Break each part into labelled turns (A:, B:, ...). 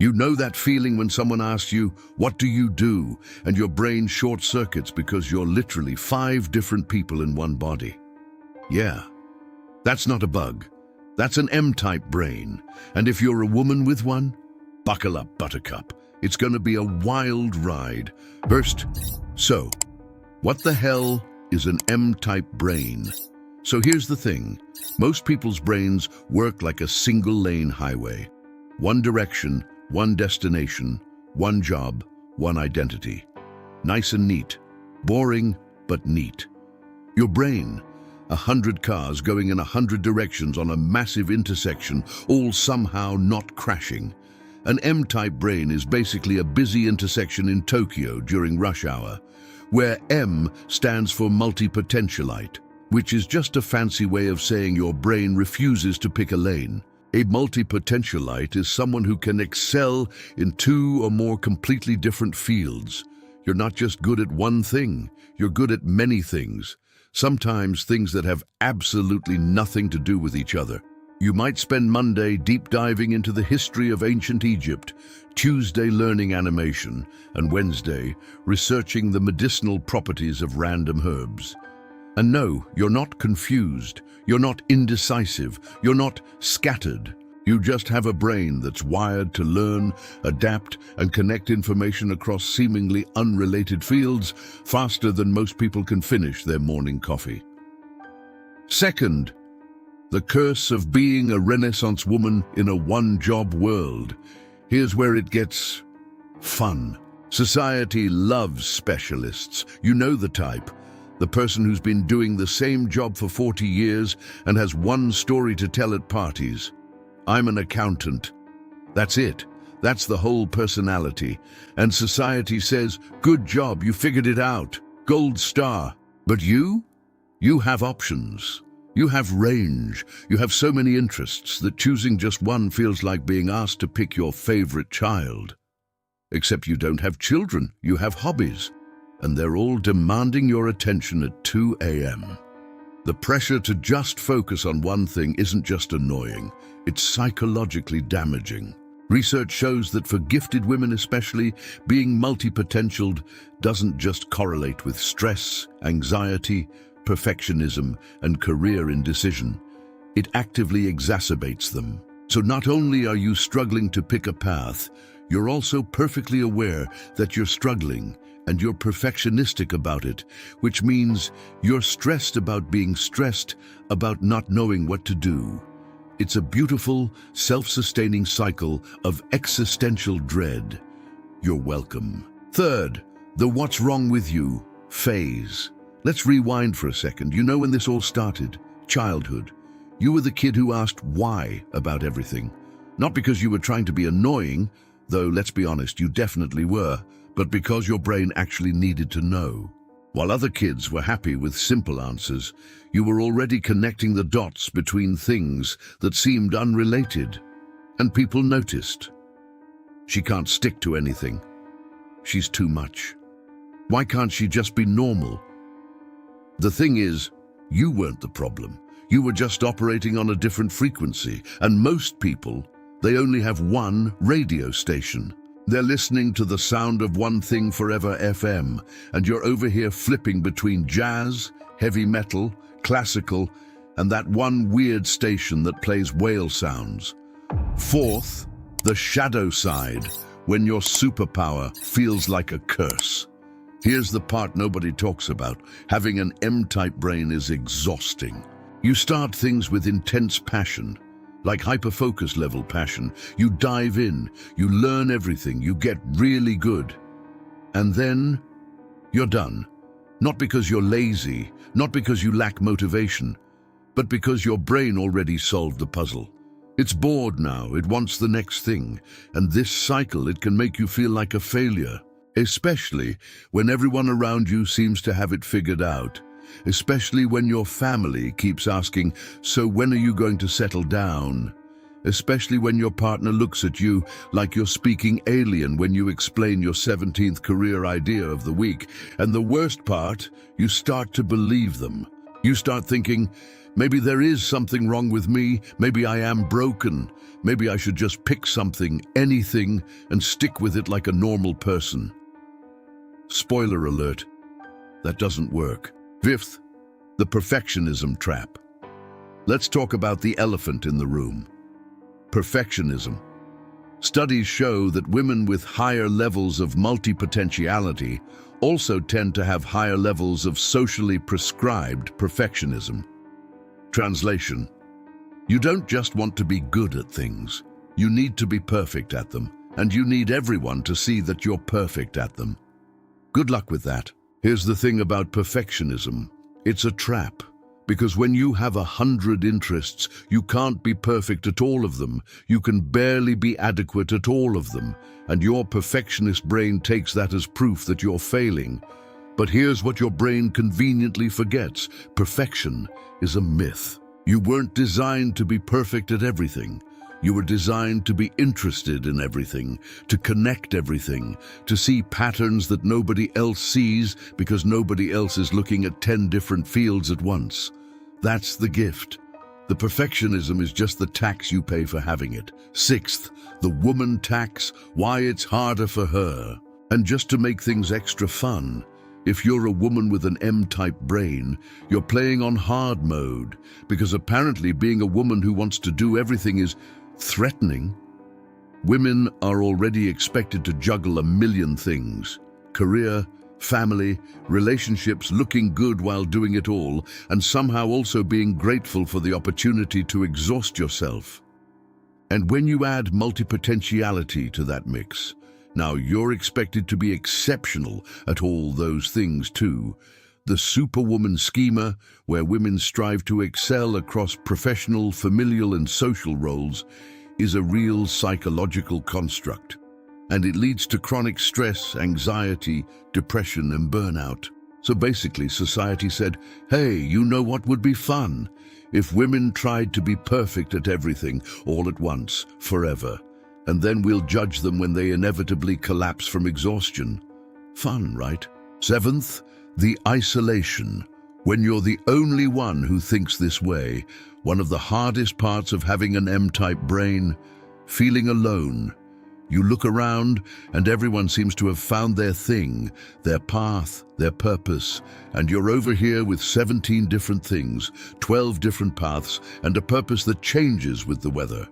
A: You know that feeling when someone asks you, "What do you do?" and your brain short-circuits because you're literally 5 different people in one body. Yeah, that's not a bug. That's an M-type brain. And if you're a woman with one, buckle up, buttercup. It's going to be a wild ride. First, so, what the hell is an M-type brain? So here's the thing. Most people's brains work like a single-lane highway. One direction, one destination, one job, one identity. Nice and neat. Boring, but neat. Your brain, 100 cars going in 100 directions on a massive intersection, all somehow not crashing. An M-type brain is basically a busy intersection in Tokyo during rush hour, where M stands for multipotentialite, which is just a fancy way of saying your brain refuses to pick a lane. A multipotentialite is someone who can excel in 2 or more completely different fields. You're not just good at one thing, you're good at many things, sometimes things that have absolutely nothing to do with each other. You might spend Monday deep diving into the history of ancient Egypt, Tuesday learning animation, and Wednesday researching the medicinal properties of random herbs. And no, you're not confused, you're not indecisive, you're not scattered. You just have a brain that's wired to learn, adapt, and connect information across seemingly unrelated fields faster than most people can finish their morning coffee. Second, the curse of being a Renaissance woman in a one-job world. Here's where it gets fun. Society loves specialists. You know the type. The person who's been doing the same job for 40 years and has one story to tell at parties. I'm an accountant. That's it. That's the whole personality. And society says, "Good job, you figured it out. Gold star." But you? You have options. You have range. You have so many interests that choosing just one feels like being asked to pick your favorite child. Except you don't have children. You have hobbies. And they're all demanding your attention at 2 a.m. The pressure to just focus on one thing isn't just annoying, it's psychologically damaging. Research shows that for gifted women especially, being multipotentialed doesn't just correlate with stress, anxiety, perfectionism, and career indecision. It actively exacerbates them. So not only are you struggling to pick a path, you're also perfectly aware that you're struggling, and you're perfectionistic about it, which means you're stressed about being stressed about not knowing what to do. It's a beautiful, self-sustaining cycle of existential dread. You're welcome. Third, the "what's wrong with you" phase. Let's rewind for a second. You know when this all started? Childhood. You were the kid who asked why about everything. Not because you were trying to be annoying, though let's be honest, you definitely were, but because your brain actually needed to know. While other kids were happy with simple answers, you were already connecting the dots between things that seemed unrelated. And people noticed. She can't stick to anything. She's too much. Why can't she just be normal? The thing is, you weren't the problem. You were just operating on a different frequency, and most people, they only have one radio station. They're listening to the sound of One Thing Forever FM, and you're over here flipping between jazz, heavy metal, classical, and that one weird station that plays whale sounds. Fourth, the shadow side, when your superpower feels like a curse. Here's the part nobody talks about. Having an M-type brain is exhausting. You start things with intense passion, like hyper-focus level passion. You dive in, you learn everything, you get really good. And then you're done. Not because you're lazy, not because you lack motivation, but because your brain already solved the puzzle. It's bored now, it wants the next thing, and this cycle, it can make you feel like a failure, especially when everyone around you seems to have it figured out. Especially when your family keeps asking, "So when are you going to settle down?" Especially when your partner looks at you like you're speaking alien when you explain your 17th career idea of the week. And the worst part, you start to believe them. You start thinking, Maybe there is something wrong with me. Maybe I am broken. Maybe I should just pick something, anything, and stick with it like a normal person. Spoiler alert, that doesn't work. Fifth, the perfectionism trap. Let's talk about the elephant in the room. Perfectionism. Studies show that women with higher levels of multipotentiality also tend to have higher levels of socially prescribed perfectionism. Translation: you don't just want to be good at things, you need to be perfect at them, and you need everyone to see that you're perfect at them. Good luck with that. Here's the thing about perfectionism. It's a trap. Because when you have 100 interests, you can't be perfect at all of them. You can barely be adequate at all of them. And your perfectionist brain takes that as proof that you're failing. But here's what your brain conveniently forgets. Perfection is a myth. You weren't designed to be perfect at everything. You were designed to be interested in everything, to connect everything, to see patterns that nobody else sees because nobody else is looking at 10 different fields at once. That's the gift. The perfectionism is just the tax you pay for having it. Sixth, the woman tax, why it's harder for her. And just to make things extra fun, if you're a woman with an M-type brain, you're playing on hard mode, because apparently being a woman who wants to do everything is threatening. Women are already expected to juggle a million things: career, family, relationships, looking good while doing it all, and somehow also being grateful for the opportunity to exhaust yourself. And when you add multipotentiality to that mix, now you're expected to be exceptional at all those things too. The superwoman schema, where women strive to excel across professional, familial, and social roles, is a real psychological construct. And it leads to chronic stress, anxiety, depression, and burnout. So basically, society said, hey, you know what would be fun? If women tried to be perfect at everything, all at once, forever. And then we'll judge them when they inevitably collapse from exhaustion. Fun, right? Seventh, the isolation. When you're the only one who thinks this way, one of the hardest parts of having an M-type brain, feeling alone. You look around and everyone seems to have found their thing, their path, their purpose, and you're over here with 17 different things, 12 different paths, and a purpose that changes with the weather.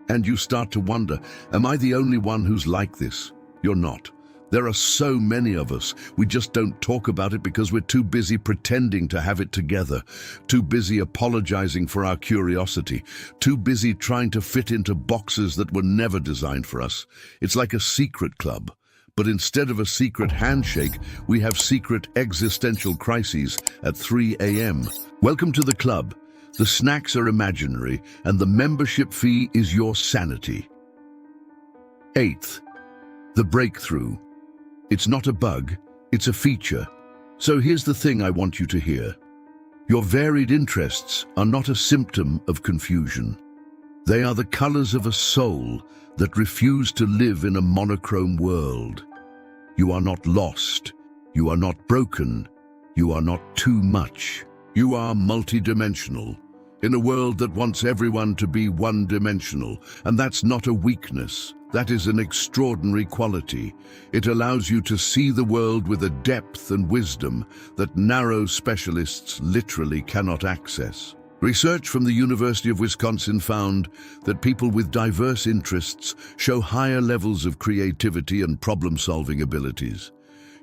A: And you start to wonder, am I the only one who's like this? You're not. There are so many of us. We just don't talk about it because we're too busy pretending to have it together, too busy apologizing for our curiosity, too busy trying to fit into boxes that were never designed for us. It's like a secret club. But instead of a secret handshake, we have secret existential crises at 3 a.m. Welcome to the club. The snacks are imaginary, and the membership fee is your sanity. Eighth, the breakthrough. It's not a bug, it's a feature. So here's the thing I want you to hear. Your varied interests are not a symptom of confusion. They are the colors of a soul that refuse to live in a monochrome world. You are not lost. You are not broken. You are not too much. You are multidimensional. In a world that wants everyone to be one-dimensional, and that's not a weakness. That is an extraordinary quality. It allows you to see the world with a depth and wisdom that narrow specialists literally cannot access. Research from the University of Wisconsin found that people with diverse interests show higher levels of creativity and problem-solving abilities.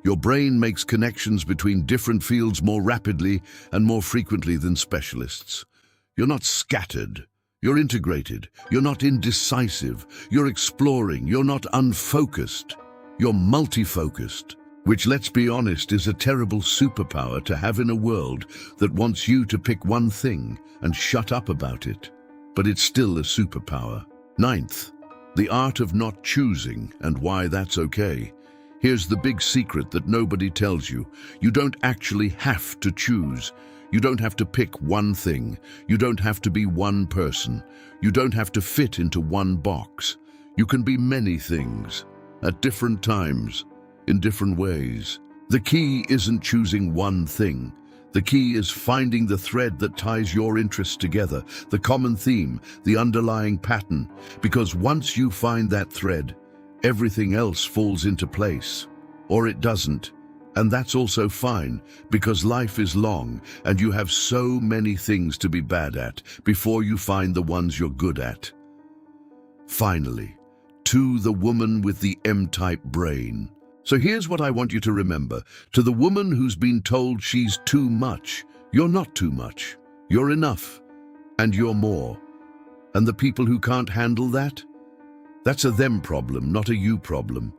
A: Your brain makes connections between different fields more rapidly and more frequently than specialists. You're not scattered. You're integrated. You're not indecisive. You're exploring. You're not unfocused. You're multi-focused, which, let's be honest, is a terrible superpower to have in a world that wants you to pick one thing and shut up about it. But it's still a superpower. Ninth, the art of not choosing and why that's okay. Here's the big secret that nobody tells you. You don't actually have to choose. You don't have to pick one thing. You don't have to be one person. You don't have to fit into one box. You can be many things, at different times, in different ways. The key isn't choosing one thing. The key is finding the thread that ties your interests together, the common theme, the underlying pattern, because once you find that thread, everything else falls into place. Or it doesn't. And that's also fine, because life is long and you have so many things to be bad at before you find the ones you're good at. Finally, to the woman with the M-type brain. So here's what I want you to remember. To the woman who's been told she's too much, you're not too much. You're enough. And you're more. And the people who can't handle that? That's a them problem, not a you problem.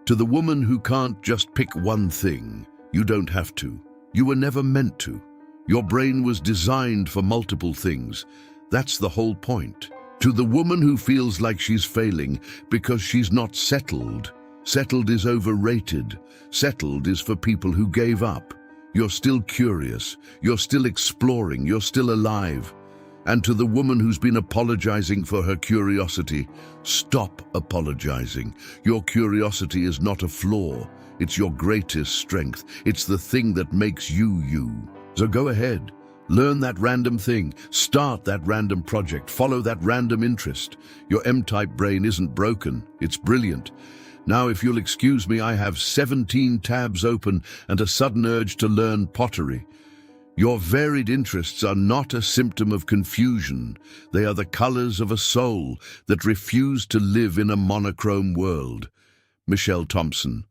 A: To the woman who can't just pick one thing, you don't have to. You were never meant to. Your brain was designed for multiple things. That's the whole point. To the woman who feels like she's failing because she's not settled. Settled is overrated. Settled is for people who gave up. You're still curious. You're still exploring. You're still alive. And to the woman who's been apologizing for her curiosity, stop apologizing. Your curiosity is not a flaw. It's your greatest strength. It's the thing that makes you you. So go ahead. Learn that random thing. Start that random project. Follow that random interest. Your M-type brain isn't broken. It's brilliant. Now, if you'll excuse me, I have 17 tabs open and a sudden urge to learn pottery. Your varied interests are not a symptom of confusion. They are the colors of a soul that refuse to live in a monochrome world. Michelle Thompson.